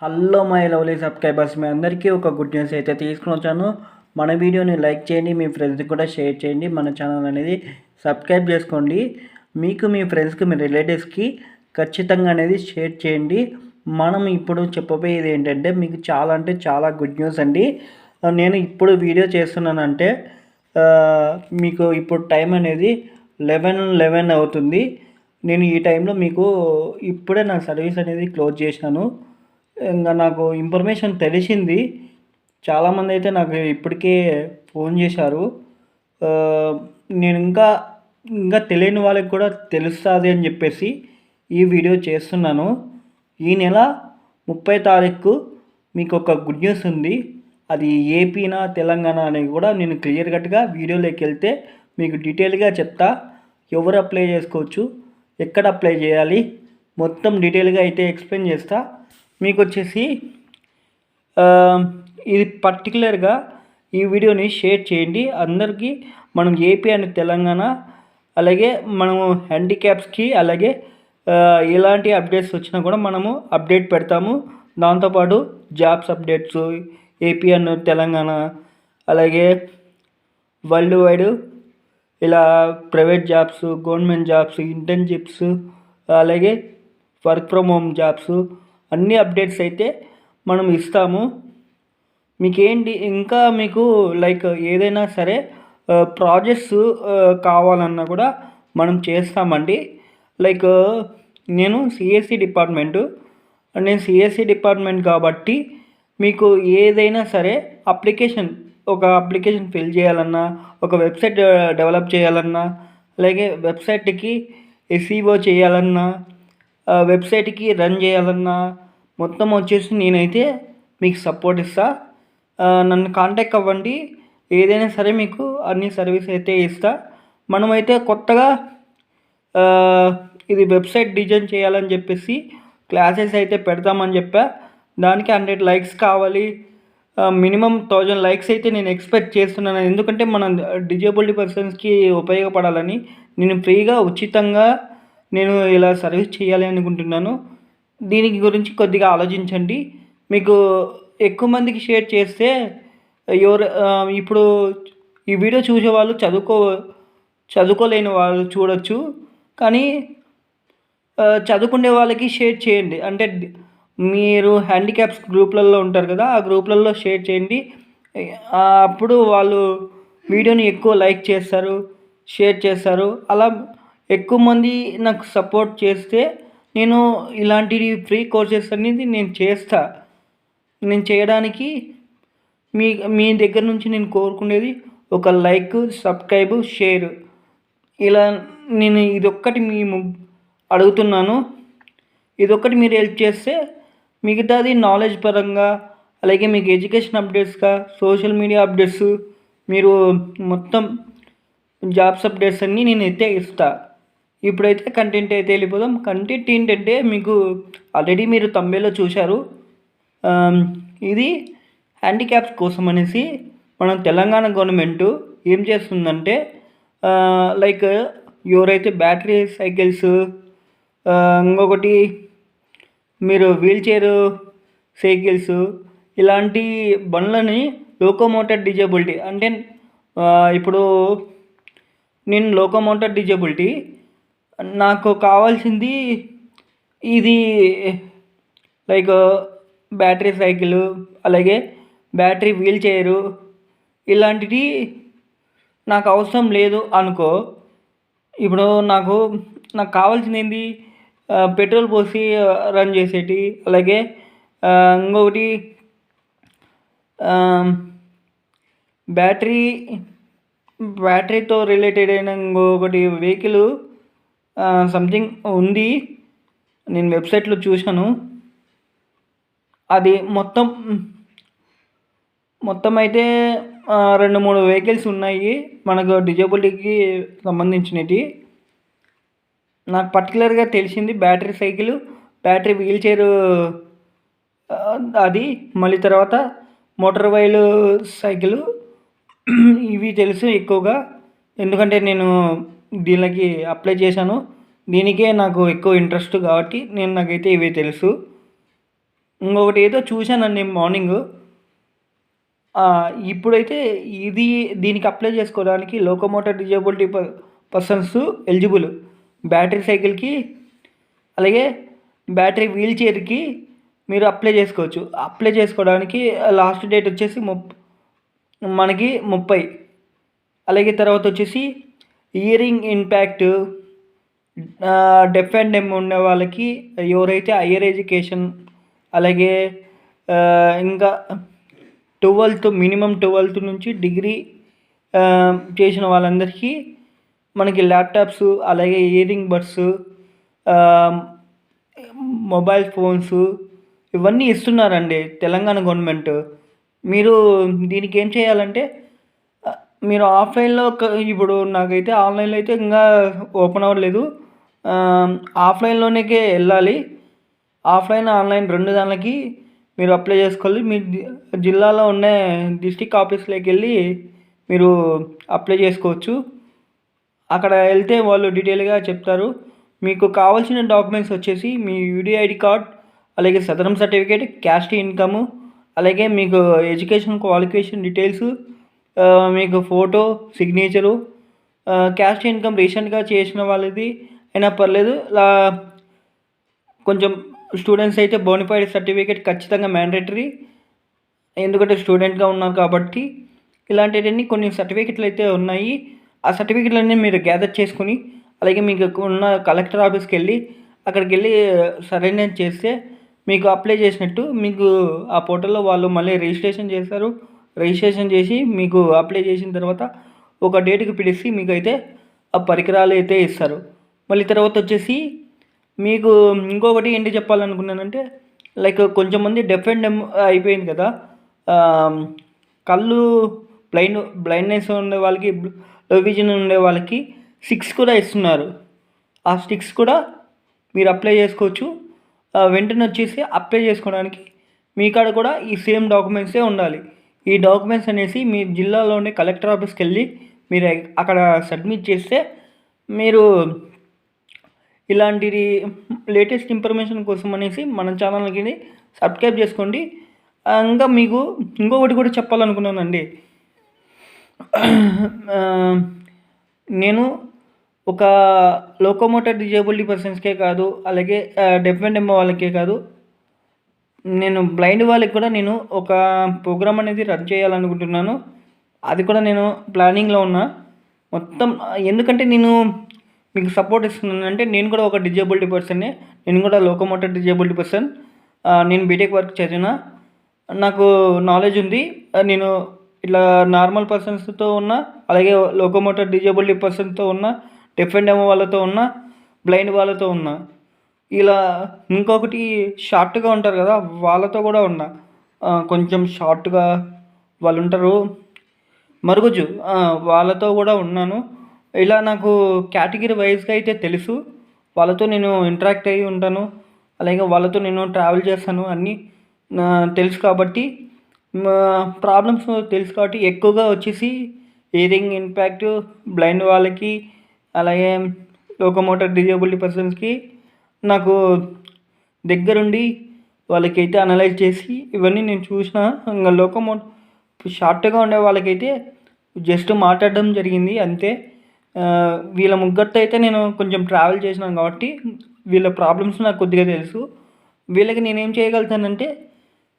Hello my lovely subscribers, మీ అందరికీ ఒక good news అయితే తీసుకుని వచ్చాను. మన వీడియోని లైక్ చేయండి, మీ ఫ్రెండ్స్కి కూడా షేర్ చేయండి, మన ఛానల్ అనేది సబ్స్క్రైబ్ చేసుకోండి. మీకు మీ ఫ్రెండ్స్కి మీ రిలేటివ్స్కి ఖచ్చితంగా అనేది షేర్ చేయండి. మనం ఇప్పుడు చెప్పబోయేది ఏంటంటే మీకు చాలా అంటే చాలా గుడ్ న్యూస్ అండి. నేను ఇప్పుడు వీడియో చేస్తున్నానంటే మీకు ఇప్పుడు టైం అనేది 11:11 అవుతుంది. నేను ఈ టైంలో మీకు ఇప్పుడే నా సర్వీస్ అనేది క్లోజ్ చేశాను. ఇంకా నాకు ఇన్ఫర్మేషన్ తెలిసింది. చాలామంది అయితే నాకు ఇప్పటికే ఫోన్ చేశారు. నేను ఇంకా ఇంకా తెలియని వాళ్ళకి కూడా తెలుస్తుంది అని చెప్పేసి ఈ వీడియో చేస్తున్నాను. ఈ నెల 30 తారీఖు మీకు ఒక గుడ్ న్యూస్ ఉంది. అది ఏపీనా తెలంగాణ అనేది కూడా నేను క్లియర్ కట్గా వీడియోలోకి వెళ్తే మీకు డీటెయిల్గా చెప్తా. ఎవరు అప్లై చేసుకోవచ్చు, ఎక్కడ అప్లై చేయాలి, మొత్తం డీటెయిల్గా అయితే ఎక్స్ప్లెయిన్ చేస్తా. మీకు వచ్చేసి ఇది పర్టికులర్గా ఈ వీడియోని షేర్ చేయండి అందరికీ. మనం ఏపీ అండ్ తెలంగాణ అలాగే మనము హ్యాండిక్యాప్స్కి అలాగే ఎలాంటి అప్డేట్స్ వచ్చినా కూడా మనము అప్డేట్ పెడతాము. దాంతోపాటు jobs updates AP and Telangana అలాగే వరల్డ్ వైడ్ ఇలా private jobs, government jobs, internships అలాగే వర్క్ ఫ్రమ్ హోమ్ జాబ్స్ అన్ని అప్డేట్స్ అయితే మనం ఇస్తాము. మీకేంటి ఇంకా మీకు లైక్ ఏదైనా సరే ప్రాజెక్ట్స్ కావాలన్నా కూడా మనం చేస్తామండి. లైక్ నేను సిఎస్సి డిపార్ట్మెంట్ కాబట్టి మీకు ఏదైనా సరే ఒక అప్లికేషన్ ఫిల్ చేయాలన్నా, ఒక వెబ్సైట్ డెవలప్ చేయాలన్నా, అలాగే వెబ్సైట్కి ఎస్ఈఓ చేయాలన్నా, వెబ్సైట్కి రన్ చేయాలన్నా మొత్తం వచ్చేసి నేనైతే మీకు సపోర్ట్ ఇస్తా. నన్ను కాంటాక్ట్ అవ్వండి. ఏదైనా సరే మీకు అన్ని సర్వీస్ అయితే ఇస్తా. మనమైతే కొత్తగా ఇది వెబ్సైట్ డిజైన్ చేయాలని చెప్పేసి క్లాసెస్ అయితే పెడతామని చెప్పా. దానికి 100 లైక్స్ కావాలి. మినిమం 1000 లైక్స్ అయితే నేను ఎక్స్పెక్ట్ చేస్తున్నాను. ఎందుకంటే మన డిజేబుల్డ్ పర్సన్స్కి ఉపయోగపడాలని నేను ఫ్రీగా ఉచితంగా నేను ఇలా సర్వీస్ చేయాలి అనుకుంటున్నాను. దీనికి గురించి కొద్దిగా ఆలోచించండి. మీకు ఎక్కువ మందికి షేర్ చేస్తే ఇప్పుడు ఈ వీడియో చూసేవాళ్ళు చదువుకోలేని వాళ్ళు చూడొచ్చు, కానీ చదువుకునే వాళ్ళకి షేర్ చేయండి. అంటే మీరు హ్యాండిక్యాప్స్ గ్రూప్లలో ఉంటారు కదా, ఆ గ్రూప్లలో షేర్ చేయండి. అప్పుడు వాళ్ళు వీడియోని ఎక్కువ లైక్ చేస్తారు, షేర్ చేస్తారు. అలా ఎక్కువ మంది నాకు సపోర్ట్ చేస్తే నేను ఇలాంటి ఫ్రీ కోర్సెస్ అనేది నేను చేయడానికి మీ దగ్గర నుంచి నేను కోరుకునేది ఒక లైక్, సబ్స్క్రైబ్, షేర్. ఇలా నేను ఇదొక్కటి అడుగుతున్నాను. ఇదొక్కటి మీరు హెల్ప్ చేస్తే మిగతాది నాలెడ్జ్ పరంగా అలాగే మీకు ఎడ్యుకేషన్ అప్డేట్స్గా, సోషల్ మీడియా అప్డేట్స్, మీరు మొత్తం జాబ్స్ అప్డేట్స్ అన్నీ నేను అయితే ఇస్తా. ఇప్పుడైతే కంటెంట్ అయితే వెళ్ళిపోదాం. కంటెంట్ ఏంటంటే మీకు ఆల్రెడీ మీరు థంబ్నెయిల్లో చూశారు. ఇది హ్యాండిక్యాప్స్ కోసం అనేసి మనం తెలంగాణ గవర్నమెంట్ ఏం చేస్తుందంటే లైక్ ఎవరైతే బ్యాటరీ సైకిల్స్, ఇంకొకటి మీరు వీల్ చైర్ సైకిల్స్ ఇలాంటి బండ్లని లోకోమోటర్ డిజేబిలిటీ అంటే ఇప్పుడు నేను లోకోమోటర్ డిజేబిలిటీ నాకు కావాల్సింది ఇది లైక్ బ్యాటరీ సైకిల్ అలాగే బ్యాటరీ వీల్ చైరు ఇలాంటివి నాకు అవసరం లేదు అనుకో. ఇప్పుడు నాకు కావాల్సింది ఏంటి, పెట్రోల్ పోసి రన్ చేసేటి, అలాగే ఇంకొకటి బ్యాటరీతో రిలేటెడ్ అయిన ఇంకొకటి వెహికల్ సంథింగ్ ఉంది. నేను వెబ్సైట్లో చూశాను. అది మొత్తం అయితే 2-3 వెహికల్స్ ఉన్నాయి మనకు డిజేబిలిటీకి సంబంధించినవి. నాకు పర్టికులర్గా తెలిసింది battery cycle, battery wheelchair, అది మళ్ళీ తర్వాత మోటార్ వైల్ సైకిల్. ఇవి తెలుసు ఎక్కువగా, ఎందుకంటే నేను దీనికి అప్లై చేశాను. దీనికే నాకు ఎక్కువ ఇంట్రెస్ట్ కాబట్టి నాకైతే ఇవి తెలుసు. ఇంకొకటి ఏదో చూశానండి మార్నింగు. ఇప్పుడైతే ఇది దీనికి అప్లై చేసుకోవడానికి locomotor disability persons eligible. Battery సైకిల్‌కి అలాగే బ్యాటరీ వీల్ చైర్‌కి మీరు అప్లై చేసుకోవచ్చు. అప్లై చేసుకోవడానికి లాస్ట్ డేట్ వచ్చేసి మనకి 30. అలాగే తర్వాత వచ్చేసి హియరింగ్ ఇంపాక్ట్, డెఫ్ అండ్ డెమ్ ఉన్న వాళ్ళకి, ఎవరైతే హైయర్ ఎడ్యుకేషన్ అలాగే ఇంకా 12th మినిమం 12th నుంచి డిగ్రీ చేసిన వాళ్ళందరికీ మనకి ల్యాప్టాప్స్ అలాగే హియరింగ్ బడ్స్, మొబైల్ ఫోన్స్ ఇవన్నీ ఇస్తున్నారండి తెలంగాణ గవర్నమెంట్. మీరు దీనికి ఏం చేయాలంటే మీరు ఆఫ్లైన్లో ఇప్పుడు నాకైతే ఆన్లైన్లో అయితే ఇంకా ఓపెన్ అవ్వలేదు. ఆఫ్లైన్లోనే వెళ్ళాలి. ఆఫ్లైన్ ఆన్లైన్ 2 దానికి మీరు అప్లై చేసుకోవాలి. మీ జిల్లాలో ఉన్న డిస్ట్రిక్ట్ ఆఫీస్లోకి వెళ్ళి మీరు అప్లై చేసుకోవచ్చు. అక్కడ వెళ్తే వాళ్ళు డీటెయిల్గా చెప్తారు. మీకు కావాల్సిన డాక్యుమెంట్స్ వచ్చేసి మీ యూడిఐడి కార్డ్, అలాగే సదరం సర్టిఫికేట్, క్యాస్ట్ ఇన్కము, అలాగే మీకు ఎడ్యుకేషన్ క్వాలిఫికేషన్ డీటెయిల్స్, మీకు ఫోటో, సిగ్నేచరు, క్యాస్ట్ ఇన్కమ్ రీసెంట్గా చేసిన వాళ్ళది అయినా పర్లేదు. కొంచెం స్టూడెంట్స్ అయితే బోనిఫైడ్ సర్టిఫికేట్ ఖచ్చితంగా మ్యాండేటరీ, ఎందుకంటే స్టూడెంట్గా ఉన్నారు కాబట్టి. ఇలాంటివన్నీ కొన్ని సర్టిఫికెట్లు అయితే ఉన్నాయి. ఆ సర్టిఫికెట్లన్నీ మీరు గ్యాదర్ చేసుకుని అలాగే మీకు ఉన్న కలెక్టర్ ఆఫీస్కి వెళ్ళి అక్కడికి వెళ్ళి సరెండర్ చేస్తే మీకు అప్లై చేసినట్టు. మీకు ఆ పోర్టల్లో వాళ్ళు మళ్ళీ రిజిస్ట్రేషన్ చేస్తారు. రిజిస్ట్రేషన్ చేసి మీకు అప్లై చేసిన తర్వాత ఒక డేట్కి పిలిచి మీకు అయితే ఆ పరికరాలు అయితే ఇస్తారు. మళ్ళీ తర్వాత వచ్చేసి మీకు ఇంకొకటి ఏంటి చెప్పాలనుకున్నానంటే, లైక్ కొంచెం మంది డెఫ్ అండ్ డెమ్ అయిపోయింది కదా, కళ్ళు బ్లైండ్నెస్ ఉండే వాళ్ళకి, లో విజన్ ఉండే వాళ్ళకి స్టిక్స్ కూడా ఇస్తున్నారు. ఆ స్టిక్స్ కూడా మీరు అప్లై చేసుకోవచ్చు. వెంటనే వచ్చేసి అప్లై చేసుకోవడానికి మీ కాడ కూడా ఈ సేమ్ డాక్యుమెంట్సే ఉండాలి. ఈ డాక్యుమెంట్స్ అనేసి మీ జిల్లాలోని కలెక్టర్ ఆఫీస్కి వెళ్ళి మీరు అక్కడ సబ్మిట్ చేస్తే మీరు ఇలాంటిది లేటెస్ట్ ఇన్ఫర్మేషన్ కోసం అనేసి మన ఛానల్కి సబ్స్క్రైబ్ చేసుకోండి. ఇంకా మీకు ఇంకొకటి కూడా చెప్పాలనుకున్నానండి. నేను ఒక లోకోమోటర్ డిజేబిలిటీ పర్సన్స్కే కాదు, అలాగే డెఫ్ అండ్ డెమ్ వాళ్ళకే కాదు, నేను బ్లైండ్ వాళ్ళకి కూడా నేను ఒక ప్రోగ్రామ్ అనేది రన్ చేయాలనుకుంటున్నాను. అది కూడా నేను ప్లానింగ్లో ఉన్నా మొత్తం. ఎందుకంటే నేను మీకు సపోర్ట్ ఇస్తున్నాను అంటే నేను కూడా ఒక డిజేబిలిటీ పర్సన్నే. నేను కూడా లోకోమోటర్ డిజేబిలిటీ పర్సన్. నేను బీటెక్ వర్క్ చదివిన, నాకు నాలెడ్జ్ ఉంది. నేను ఇట్లా నార్మల్ పర్సన్స్తో ఉన్నా, అలాగే లోకోమోటర్ డిజేబిలిటీ పర్సన్తో ఉన్నా, డెఫ్ అండ్ డెమ్ వాళ్ళతో ఉన్నా, బ్లైండ్ వాళ్ళతో ఉన్నా. ఇలా ఇంకొకటి షార్ట్గా ఉంటారు కదా, వాళ్ళతో కూడా ఉన్నా. కొంచెం షార్ట్గా వాళ్ళు ఉంటారు, మరుగుజ్జు, వాళ్ళతో కూడా ఉన్నాను. ఇలా నాకు కేటగిరీ వైజ్గా అయితే తెలుసు. వాళ్ళతో నేను ఇంటరాక్ట్ అయ్యి ఉంటాను, అలాగే వాళ్ళతో నేను ట్రావెల్ చేస్తాను. అన్నీ తెలుసు కాబట్టి, ప్రాబ్లమ్స్ తెలుసు కాబట్టి ఎక్కువగా వచ్చేసి హియరింగ్ ఇంపాక్ట్ బ్లైండ్ వాళ్ళకి, అలాగే లోకోమోటర్ డిజేబిలిటీ పర్సన్స్కి నాకు దగ్గరుండి వాళ్ళకైతే అనలైజ్ చేసి ఇవన్నీ నేను చూసిన. ఇంకా షార్ట్గా ఉండే వాళ్ళకైతే జస్ట్ మాట్లాడడం జరిగింది అంతే. వీళ్ళ ముగ్గురితో అయితే నేను కొంచెం ట్రావెల్ చేసినాను కాబట్టి వీళ్ళ ప్రాబ్లమ్స్ నాకు కొద్దిగా తెలుసు. వీళ్ళకి నేనేం చేయగలుగుతానంటే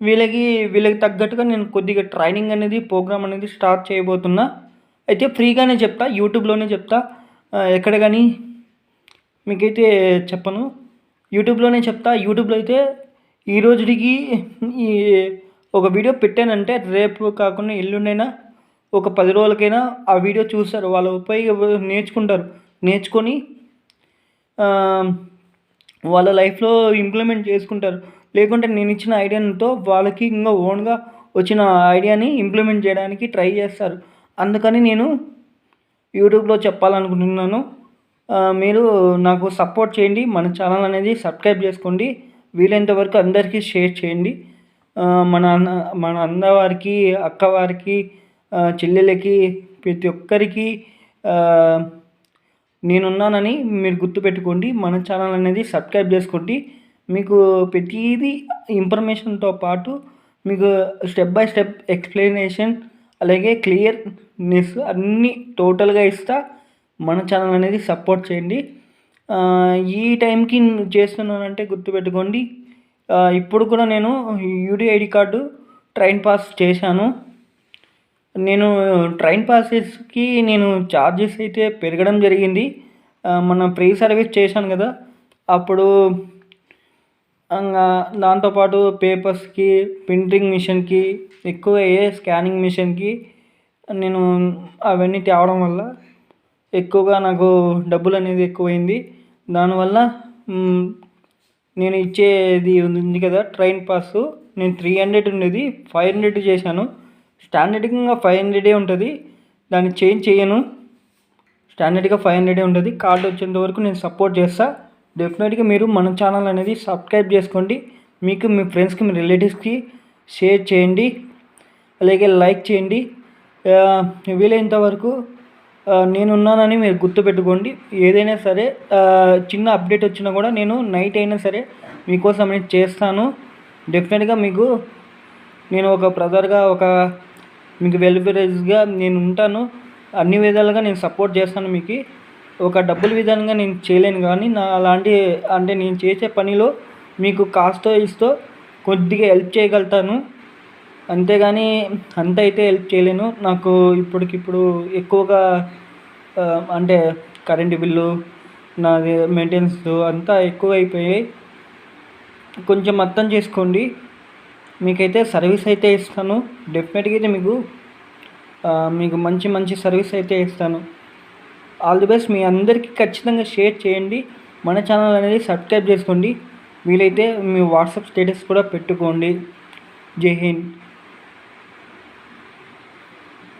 వీళ్ళకి తగ్గట్టుగా నేను కొద్దిగా ట్రైనింగ్ అనేది ప్రోగ్రామ్ అనేది స్టార్ట్ చేయబోతున్నా. అయితే ఫ్రీగానే చెప్తా, యూట్యూబ్లోనే చెప్తా. ఎక్కడ కానీ మీకైతే చెప్పను, యూట్యూబ్లోనే చెప్తా. యూట్యూబ్లో అయితే ఈ రోజుకి ఈ ఒక వీడియో పెట్టానంటే రేపు కాకుండా ఎల్లుండైనా ఒక 10 రోజులకైనా ఆ వీడియో చూస్తారు. వాళ్ళు ఉపయోగ నేర్చుకుంటారు. నేర్చుకొని వాళ్ళ లైఫ్లో ఇంప్లిమెంట్ చేసుకుంటారు. లేకుంటే నేను ఇచ్చిన ఐడియాతో వాళ్ళకి ఇంకా ఓన్గా వచ్చిన ఐడియాని ఇంప్లిమెంట్ చేయడానికి ట్రై చేస్తారు. అందుకని నేను యూట్యూబ్లో చెప్పాలనుకుంటున్నాను. మీరు నాకు సపోర్ట్ చేయండి. మన ఛానల్ అనేది సబ్స్క్రైబ్ చేసుకోండి. వీలైనంత వరకు అందరికీ షేర్ చేయండి. మన అన్నవారికి, అక్కవారికి, చెల్లెలకి, ప్రతి ఒక్కరికి నేనున్నానని మీరు గుర్తుపెట్టుకోండి. మన ఛానల్ అనేది సబ్స్క్రైబ్ చేసుకోండి. మీకు ప్రతీదీ ఇన్ఫర్మేషన్తో పాటు మీకు స్టెప్ బై స్టెప్ ఎక్స్ప్లెనేషన్ అలాగే క్లియర్నెస్ అన్నీ టోటల్గా ఇస్తా. మన ఛానల్ అనేది సపోర్ట్ చేయండి. ఈ టైంకి చేస్తున్నానంటే గుర్తుపెట్టుకోండి, ఇప్పుడు కూడా నేను యూడిఐడి కార్డు ట్రైన్ పాస్ చేశాను. నేను ట్రైన్ పాసెస్కి నేను ఛార్జెస్ అయితే పెరగడం జరిగింది. మన ఫ్రీ సర్వీస్ చేశాను కదా, అప్పుడు దాంతోపాటు పేపర్స్కి, ప్రింటింగ్ మిషన్కి ఎక్కువ అయ్యే, స్కానింగ్ మిషన్కి నేను అవన్నీ తేవడం వల్ల ఎక్కువగా నాకు డబ్బులు అనేది ఎక్కువైంది. దానివల్ల నేను ఇచ్చేది ఉంది కదా ట్రైన్ పాస్, నేను 300 ఉండేది 500 చేశాను. స్టాండర్డ్గా 500 ఉంటుంది, దాన్ని చేంజ్ చేయను. స్టాండర్డ్గా 500 ఉంటుంది. కార్డు వచ్చేంత వరకు నేను సపోర్ట్ చేస్తా. డెఫినెట్గా మీరు మన ఛానల్ అనేది సబ్స్క్రైబ్ చేసుకోండి. మీకు, మీ ఫ్రెండ్స్కి, మీ రిలేటివ్స్కి షేర్ చేయండి, అలాగే లైక్ చేయండి. వీలైనంత వరకు నేనున్నానని మీరు గుర్తుపెట్టుకోండి. ఏదైనా సరే చిన్న అప్డేట్ వచ్చినా కూడా నేను నైట్ అయినా సరే మీకోసం నేను చేస్తాను. డెఫినెట్గా మీకు నేను ఒక బ్రదర్గా, మీకు వెల్ఫేర్గా నేను ఉంటాను. అన్ని విధాలుగా నేను సపోర్ట్ చేస్తాను. మీకు ఒక డబ్బుల విధానంగా నేను చేయలేను, కానీ నా అలాంటి అంటే నేను చేసే పనిలో మీకు కాస్తో ఇస్తో కొద్దిగా హెల్ప్ చేయగలుగుతాను. అంతేగాని అంత అయితే హెల్ప్ చేయలేను. నాకు ఇప్పటికిప్పుడు ఎక్కువగా అంటే కరెంటు బిల్లు, నాది మెయింటెనెన్స్ అంతా ఎక్కువ అయిపోయాయి. కొంచెం అర్థం చేసుకోండి. మీకైతే సర్వీస్ అయితే ఇస్తాను. డెఫినెట్గా అయితే మీకు మంచి సర్వీస్ అయితే ఇస్తాను. All the best. మీ అందరికీ ఖచ్చితంగా షేర్ చేయండి. మన ఛానల్ అనేది సబ్స్క్రైబ్ చేసుకోండి. వీలైతే మీ వాట్సాప్ స్టేటస్ కూడా పెట్టుకోండి. జై హింద్.